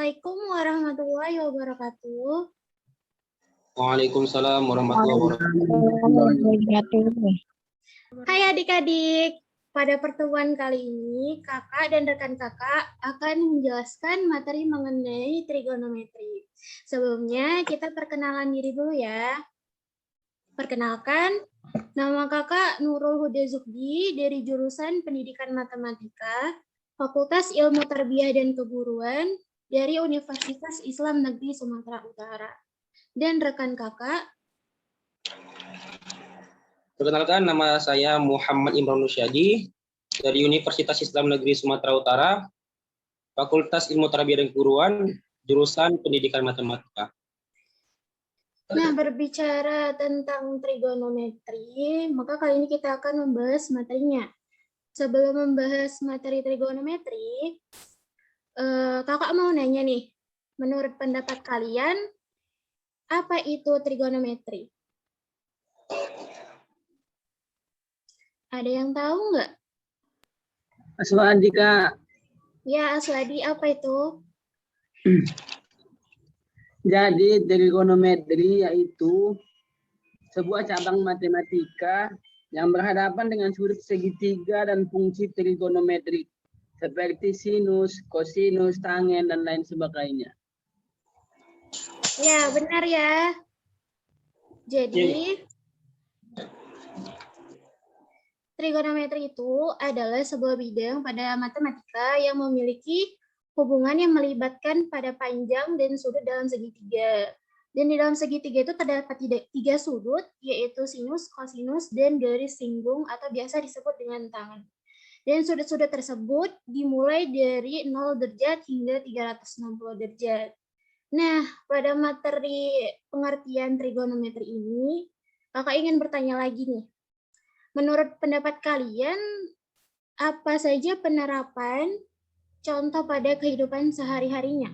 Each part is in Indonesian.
Assalamualaikum warahmatullahi wabarakatuh. Waalaikumsalam warahmatullahi wabarakatuh. Hai adik-adik, pada pertemuan kali ini kakak dan rekan kakak akan menjelaskan materi mengenai trigonometri. Sebelumnya kita perkenalan diri dulu ya. Perkenalkan, nama kakak Nurul Huda Zuhdi dari jurusan Pendidikan Matematika, Fakultas Ilmu Tarbiyah dan Keguruan dari Universitas Islam Negeri Sumatera Utara. Dan rekan kakak. Perkenalkan, nama saya Muhammad Imran Nusyadi dari Universitas Islam Negeri Sumatera Utara, Fakultas Ilmu Tarbiyah dan Keguruan, jurusan Pendidikan Matematika. Nah, berbicara tentang trigonometri, maka kali ini kita akan membahas materinya. Sebelum membahas materi trigonometri, kakak mau nanya nih, menurut pendapat kalian, apa itu trigonometri? Ada yang tahu nggak? Aswadi, Kak. Ya, Aswadi, apa itu? Jadi trigonometri yaitu sebuah cabang matematika yang berhadapan dengan sudut segitiga dan fungsi trigonometrik seperti sinus, kosinus, tangen, dan lain sebagainya. Ya, benar ya. Jadi, trigonometri itu adalah sebuah bidang pada matematika yang memiliki hubungan yang melibatkan pada panjang dan sudut dalam segitiga. Dan di dalam segitiga itu terdapat tiga sudut, yaitu sinus, kosinus, dan garis singgung atau biasa disebut dengan tangen. Dan sudut-sudut tersebut dimulai dari 0 derajat hingga 360 derajat. Nah, pada materi pengertian trigonometri ini, kakak ingin bertanya lagi nih. Menurut pendapat kalian, apa saja penerapan contoh pada kehidupan sehari-harinya?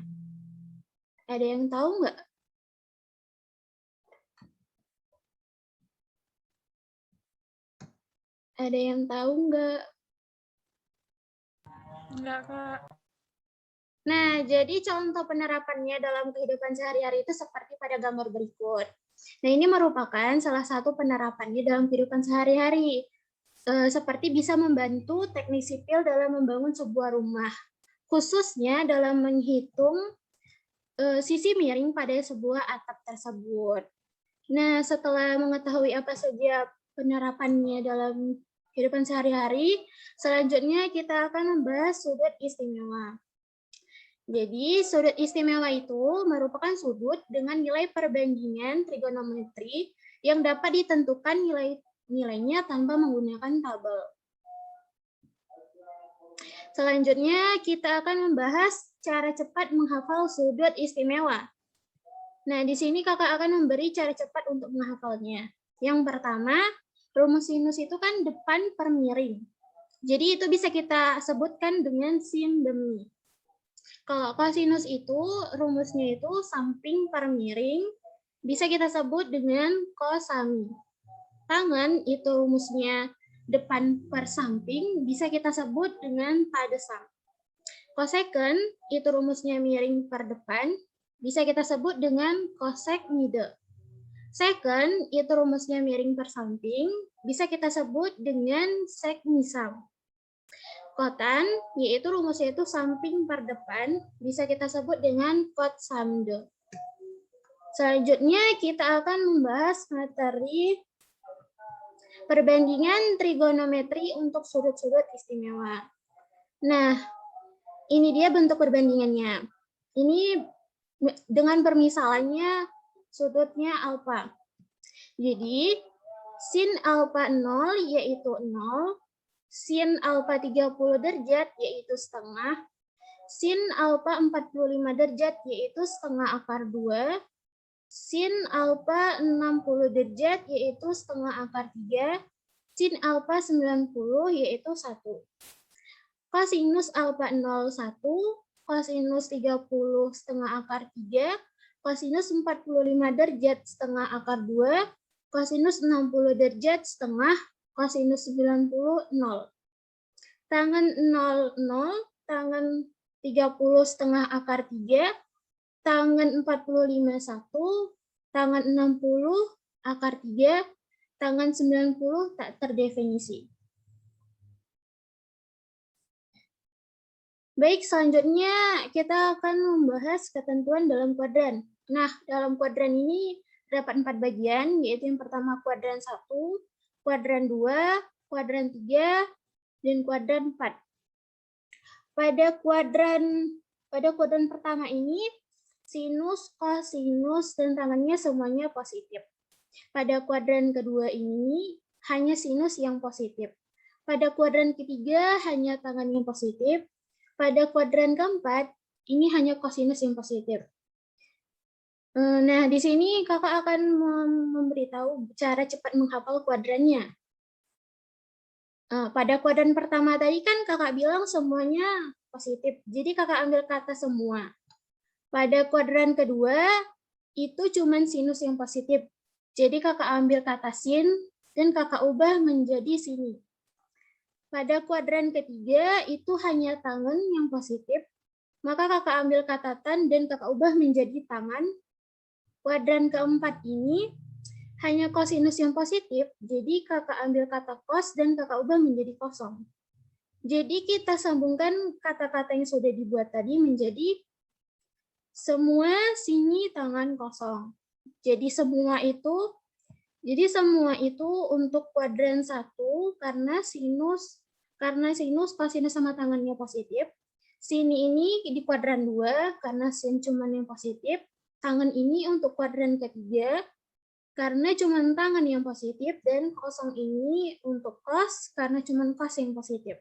Ada yang tahu nggak? Ada yang tahu nggak? Enggak, Kak. Nah, jadi contoh penerapannya dalam kehidupan sehari-hari itu seperti pada gambar berikut. Nah, ini merupakan salah satu penerapannya dalam kehidupan sehari-hari. Seperti bisa membantu teknik sipil dalam membangun sebuah rumah, khususnya dalam menghitung sisi miring pada sebuah atap tersebut. Nah, setelah mengetahui apa saja penerapannya dalam kehidupan sehari-hari, selanjutnya kita akan membahas sudut istimewa. Jadi, sudut istimewa itu merupakan sudut dengan nilai perbandingan trigonometri yang dapat ditentukan nilainya tanpa menggunakan tabel. Selanjutnya, kita akan membahas cara cepat menghafal sudut istimewa. Nah, di sini kakak akan memberi cara cepat untuk menghafalnya. Yang pertama, rumus sinus itu kan depan per miring. Jadi, itu bisa kita sebutkan dengan sin demi. Kalau kosinus itu rumusnya itu samping per miring, bisa kita sebut dengan kosami. Tangan itu rumusnya depan per samping, bisa kita sebut dengan padesang. Koseken itu rumusnya miring per depan, bisa kita sebut dengan kosek mide. Seken itu rumusnya miring per samping, bisa kita sebut dengan sek misam. Kotan, yaitu rumusnya itu samping per depan, bisa kita sebut dengan kot samde. Selanjutnya kita akan membahas materi perbandingan trigonometri untuk sudut-sudut istimewa. Nah, ini dia bentuk perbandingannya. Ini dengan permisalannya sudutnya alfa. Jadi, sin alfa 0 yaitu 0, sin alfa 30 derajat yaitu setengah, sin alfa 45 derajat yaitu setengah akar 2, sin alfa 60 derajat yaitu setengah akar 3, sin alfa 90 yaitu 1. Kosinus alfa 01, kosinus 30 setengah akar 3, kosinus 45 derajat setengah akar 2, kosinus 60 derajat setengah, kosinus 90, 0. Tangan 0, 0, tangan 30 setengah akar 3, tangan 45 1, tangan 60 akar 3, tangan 90 tak terdefinisi. Baik, selanjutnya kita akan membahas ketentuan dalam kuadran. Nah, dalam kuadran ini terdapat 4 bagian, yaitu yang pertama kuadran 1, kuadran 2, kuadran 3, dan kuadran 4. Pada kuadran pertama ini, sinus, kosinus, dan tangannya semuanya positif. Pada kuadran kedua ini, hanya sinus yang positif. Pada kuadran ketiga, hanya tangan yang positif. Pada kuadran keempat, ini hanya kosinus yang positif. Nah, di sini kakak akan memberitahu cara cepat menghafal kuadrannya. Pada kuadran pertama tadi kan kakak bilang semuanya positif, jadi kakak ambil kata semua. Pada kuadran kedua, itu cuman sinus yang positif, jadi kakak ambil kata sin, dan kakak ubah menjadi sini. Pada kuadran ketiga, itu hanya tangan yang positif, maka kakak ambil kata tan, dan kakak ubah menjadi tangan. Kuadran keempat ini, hanya kosinus yang positif, jadi kakak ambil kata kos dan kakak ubah menjadi kosong. Jadi kita sambungkan kata-kata yang sudah dibuat tadi menjadi semua sini tangan kosong. Jadi semua itu untuk kuadran 1 karena sinus kosinus sama tangannya positif. Sini ini di kuadran 2 karena sin cuman yang positif. Tangan ini untuk kuadran ketiga karena cuma tangan yang positif, dan kosong ini untuk kos karena cuma kos yang positif.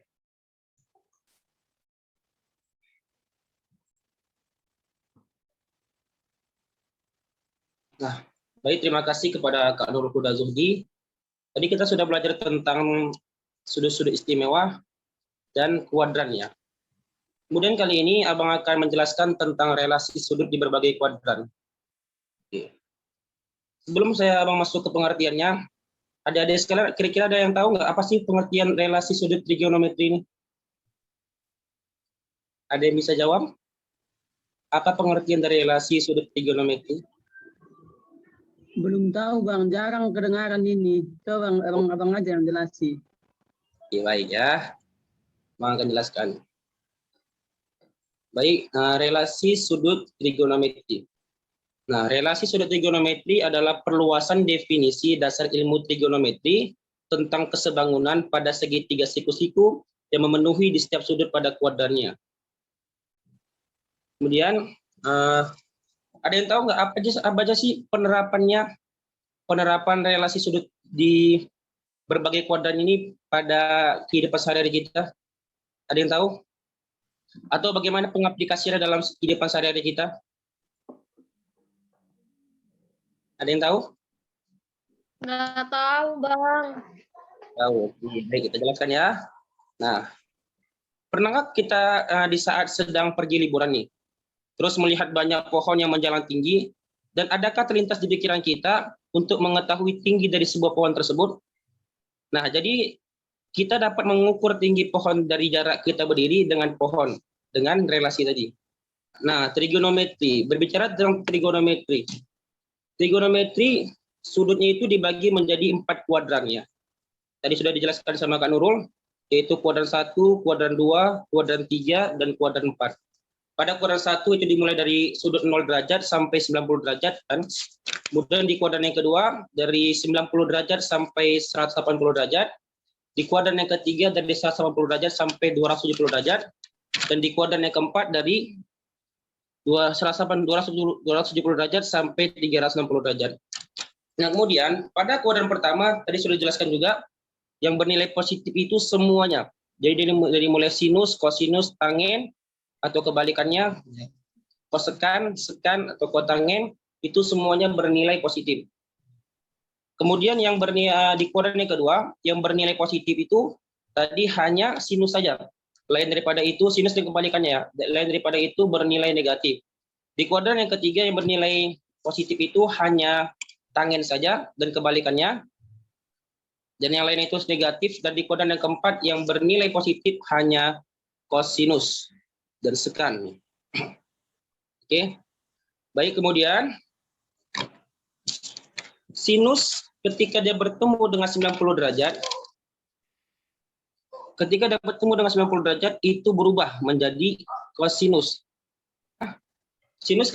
Nah, baik, terima kasih kepada Kak Nurul Huda Zuhdi. Tadi kita sudah belajar tentang sudut-sudut istimewa dan kuadrannya. Kemudian kali ini Abang akan menjelaskan tentang relasi sudut di berbagai kuadran. Oke. Sebelum Abang masuk ke pengertiannya, adik-adik sekalian, kira-kira ada yang tahu nggak apa sih pengertian relasi sudut trigonometri ini? Ada yang bisa jawab? Apa pengertian dari relasi sudut trigonometri? Belum tahu Bang, jarang kedengaran ini. Coba abang aja yang jelasin. Oke, baik ya. Abang akan jelaskan. Baik, relasi sudut trigonometri. Nah, relasi sudut trigonometri adalah perluasan definisi dasar ilmu trigonometri tentang kesebangunan pada segitiga siku-siku yang memenuhi di setiap sudut pada kuadrannya. Kemudian, ada yang tahu nggak apa aja sih penerapan relasi sudut di berbagai kuadran ini pada kehidupan sehari-hari kita? Ada yang tahu? Atau bagaimana pengaplikasiannya dalam kehidupan sehari-hari kita? Ada yang tahu? Nggak tahu, Bang. Tahu. Baik, kita jelaskan ya. Nah, pernah nggak kita di saat sedang pergi liburan nih, terus melihat banyak pohon yang menjalar tinggi, dan adakah terlintas di pikiran kita untuk mengetahui tinggi dari sebuah pohon tersebut? Nah, jadi kita dapat mengukur tinggi pohon dari jarak kita berdiri dengan pohon, dengan relasi tadi. Nah, trigonometri, berbicara tentang trigonometri. Trigonometri, sudutnya itu dibagi menjadi 4 kuadran ya. Tadi sudah dijelaskan sama Kak Nurul, yaitu kuadran 1, kuadran 2, kuadran 3, dan kuadran 4. Pada kuadran 1 itu dimulai dari sudut 0 derajat sampai 90 derajat kan. Kemudian di kuadran yang kedua dari 90 derajat sampai 180 derajat. Di kuadran yang ketiga dari 180 derajat sampai 270 derajat. Dan di kuadran yang keempat dari 270 derajat sampai 360 derajat. Nah, kemudian pada kuadran pertama tadi sudah dijelaskan juga yang bernilai positif itu semuanya. Jadi dari mulai sinus, kosinus, tangen, atau kebalikannya kosekan, sekan, atau kotangen, itu semuanya bernilai positif. Kemudian yang bernilai di kuadran yang kedua, yang bernilai positif itu tadi hanya sinus saja. Lain daripada itu, sinus dan kebalikannya, lain daripada itu bernilai negatif. Di kuadran yang ketiga yang bernilai positif itu hanya tangen saja dan kebalikannya. Dan yang lain itu negatif. Dan di kuadran yang keempat yang bernilai positif hanya kosinus. dan sekan. Oke. Baik, kemudian sinus ketika dia bertemu dengan 90 derajat, itu berubah menjadi kosinus. Kosinus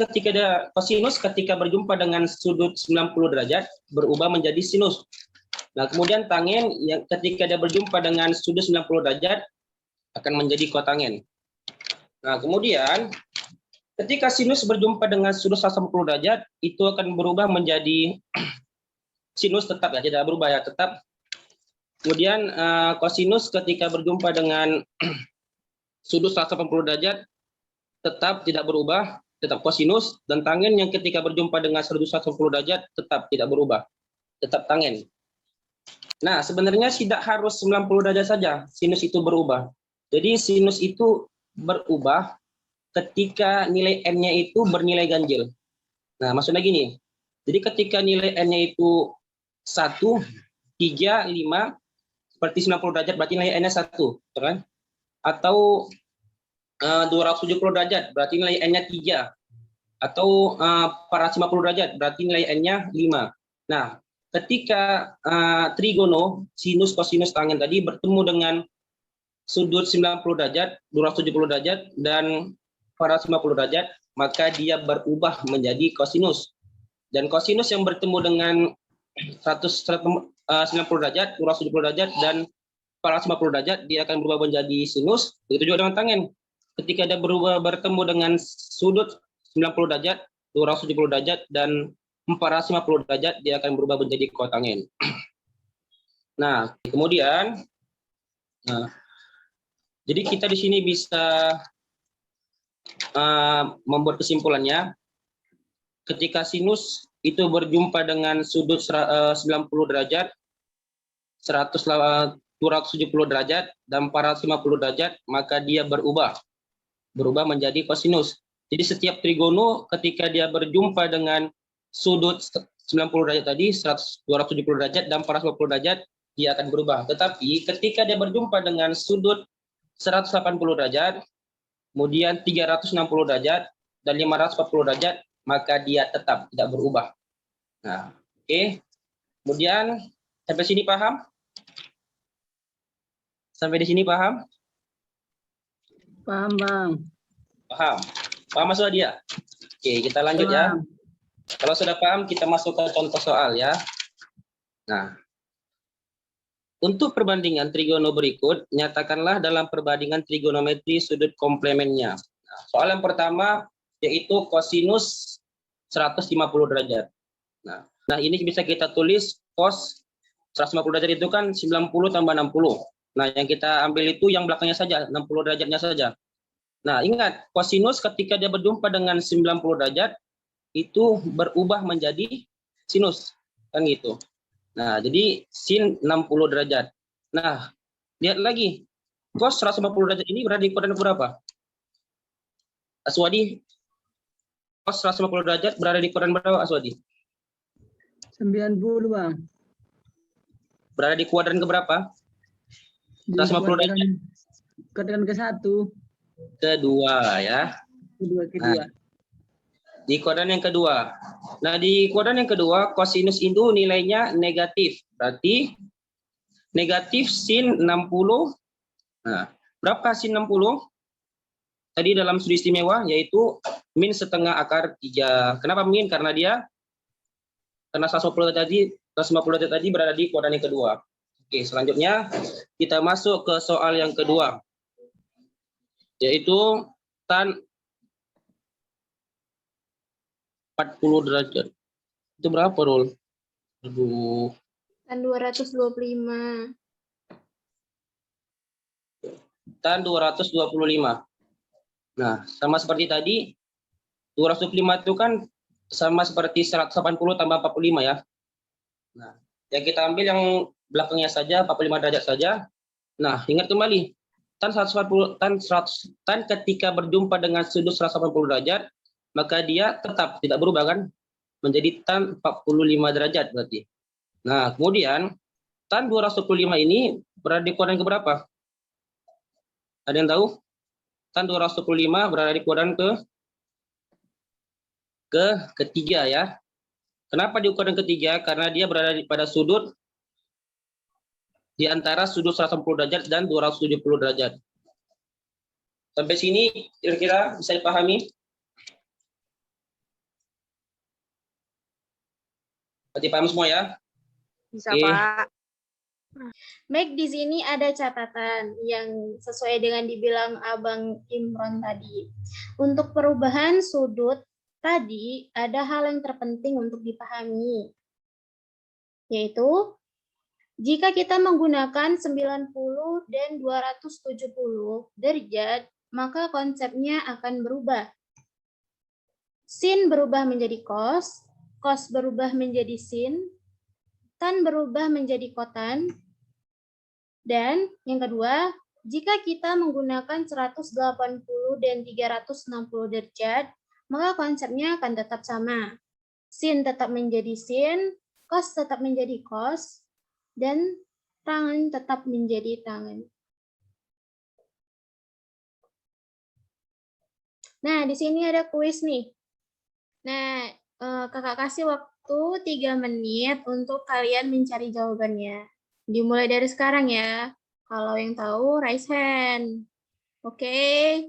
ketika berjumpa dengan sudut 90 derajat berubah menjadi sinus. Nah, kemudian tangen yang ketika dia berjumpa dengan sudut 90 derajat akan menjadi kotangen. Nah, kemudian ketika sinus berjumpa dengan sudut 180 derajat itu akan berubah menjadi sinus, tetap ya, tidak berubah ya, tetap. Kemudian kosinus ketika berjumpa dengan sudut 180 derajat tetap tidak berubah, tetap kosinus, dan tangen yang ketika berjumpa dengan sudut 180 derajat tetap tidak berubah, tetap tangen. Nah, sebenarnya tidak harus 90 derajat saja sinus itu berubah. Jadi sinus itu berubah ketika nilai n-nya itu bernilai ganjil. Nah, maksudnya gini. Jadi ketika nilai n-nya itu 1, 3, 5, seperti 90 derajat berarti nilai n-nya 1, kan? Atau 270 derajat berarti nilai n-nya 3, atau 450 derajat berarti nilai n-nya 5. Nah, ketika trigono sinus kosinus tangen tadi bertemu dengan sudut 90 derajat, 270 derajat dan 450 derajat, maka dia berubah menjadi kosinus. Dan kosinus yang bertemu dengan 90 derajat, 270 derajat dan 450 derajat dia akan berubah menjadi sinus. Begitu juga dengan tangen. Ketika dia bertemu dengan sudut 90 derajat, 270 derajat dan 450 derajat dia akan berubah menjadi kotangen. Nah, kemudian jadi kita di sini bisa membuat kesimpulannya ketika sinus itu berjumpa dengan sudut 90 derajat, 270 derajat dan 450 derajat, maka dia berubah menjadi kosinus. Jadi setiap trigono ketika dia berjumpa dengan sudut 90 derajat tadi, 270 derajat dan 450 derajat, dia akan berubah. Tetapi ketika dia berjumpa dengan sudut 180 derajat, kemudian 360 derajat dan 540 derajat, maka dia tetap tidak berubah. Nah, oke. Kemudian sampai sini paham? Sampai di sini paham? Paham, Bang. Paham. Paham Mas Wadia? Oke, kita lanjut ya. Kalau sudah paham, kita masuk ke contoh soal ya. Nah, untuk perbandingan trigono berikut, nyatakanlah dalam perbandingan trigonometri sudut komplemennya. Nah, soal yang pertama yaitu kosinus 150 derajat. Nah, ini bisa kita tulis cos 150 derajat itu kan 90 tambah 60. Nah, yang kita ambil itu yang belakangnya saja, 60 derajatnya saja. Nah, ingat, kosinus ketika dia berjumpa dengan 90 derajat, itu berubah menjadi sinus. Kan gitu. Nah, jadi sin 60 derajat. Nah, lihat lagi. Cos 150 derajat ini berada di kuadran berapa? Aswadi, cos 150 derajat berada di kuadran berapa, Aswadi? 90, Bang. Berada di kuadran keberapa? 150 derajat. Kuadran ke-1. Kedua ya. Kedua. Nah, di kuadran yang kedua. Nah, di kuadran yang kedua, kosinus itu nilainya negatif. Berarti negatif sin 60. Nah, berapa sin 60? Tadi dalam studi istimewa, yaitu min setengah akar 3. Kenapa min? Karena 150 derajat tadi berada di kuadran yang kedua. Oke, selanjutnya kita masuk ke soal yang kedua. Yaitu tan 40 derajat. Itu berapa, Rul? Aduh. Tan 225. Tan 225. Nah, sama seperti tadi, 225 itu kan sama seperti 180 tambah 45 ya. Nah, yang kita ambil yang belakangnya saja, 45 derajat saja. Nah, ingat kembali, tan ketika berjumpa dengan sudut 180 derajat, maka dia tetap tidak berubah kan? Menjadi tan 45 derajat berarti. Nah, kemudian tan 225 ini berada di kuadran keberapa? Ada yang tahu? Kan 225 berada di kuadran ketiga ya. Kenapa di kuadran ketiga? Karena dia berada pada sudut di antara sudut 180 derajat dan 270 derajat. Sampai sini kira-kira bisa dipahami? Berarti paham semua ya? Bisa, Oke. Pak. Baik, di sini ada catatan yang sesuai dengan dibilang Abang Imron tadi. Untuk perubahan sudut tadi, ada hal yang terpenting untuk dipahami, yaitu jika kita menggunakan 90 dan 270 derajat, maka konsepnya akan berubah. Sin berubah menjadi cos berubah menjadi sin, tan berubah menjadi kotan, dan yang kedua, jika kita menggunakan 180 dan 360 derajat, maka konsepnya akan tetap sama. Sin tetap menjadi sin, cos tetap menjadi cos, dan tangan tetap menjadi tangan. Nah, di sini ada kuis nih. Nah, kakak kasih waktu 3 menit untuk kalian mencari jawabannya. Dimulai dari sekarang ya. Kalau yang tahu, raise hand. Oke.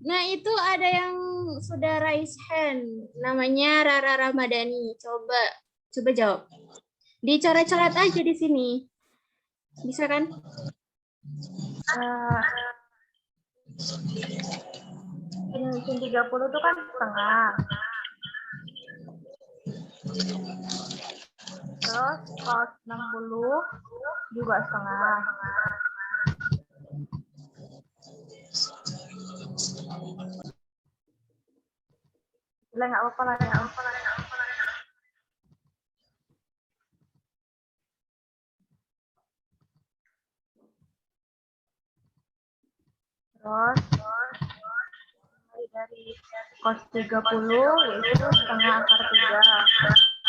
Nah, itu ada yang sudah raise hand. Namanya Rara Ramadhani. Coba jawab. Dicoret-coret aja di sini. Bisa kan? Sin 30 itu kan setengah. Terus cos 60 juga setengah. Udah nggak apa-apa lah ya. Terus mulai dari cos 30 yaitu setengah akar 3.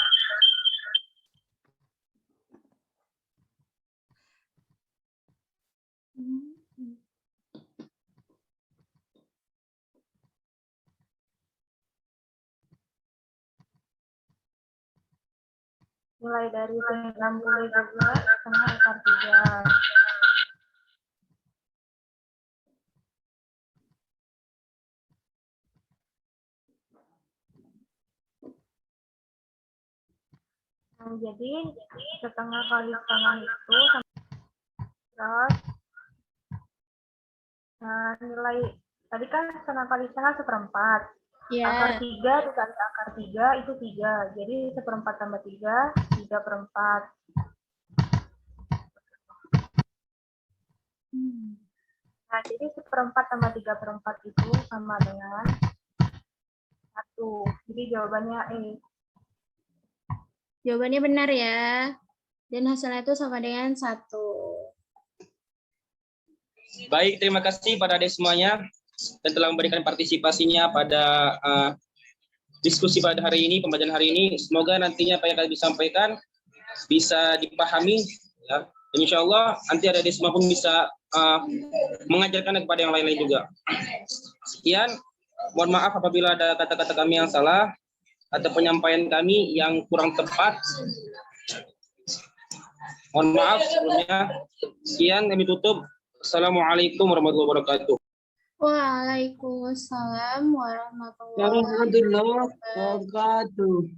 Mulai dari sin 60 juga setengah akar 3. Nah, jadi setengah kali setengah itu terus nilai tadi kan setengah kali setengah seperempat. Ya. Akar 3 dikali akar 3 itu 3. Jadi seperempat tambah 3, 3/4. Nah, jadi seperempat tambah 3/4 itu sama dengan 1. Jadi jawabannya E. Jawabannya benar ya. Dan hasilnya itu sama dengan 1. Baik, terima kasih pada adik semuanya dan telah memberikan partisipasinya pada diskusi pada hari ini, pembelajaran hari ini. Semoga nantinya apa yang kalian disampaikan bisa dipahami. Ya. Dan insya Allah nanti ada adik semua pun bisa mengajarkan kepada yang lain-lain juga. Sekian, mohon maaf apabila ada kata-kata kami yang salah atau penyampaian kami yang kurang tepat. Mohon maaf sebelumnya. Sekian, kami tutup. Assalamualaikum warahmatullahi wabarakatuh. Waalaikumsalam warahmatullahi Warahmatullahi wabarakatuh.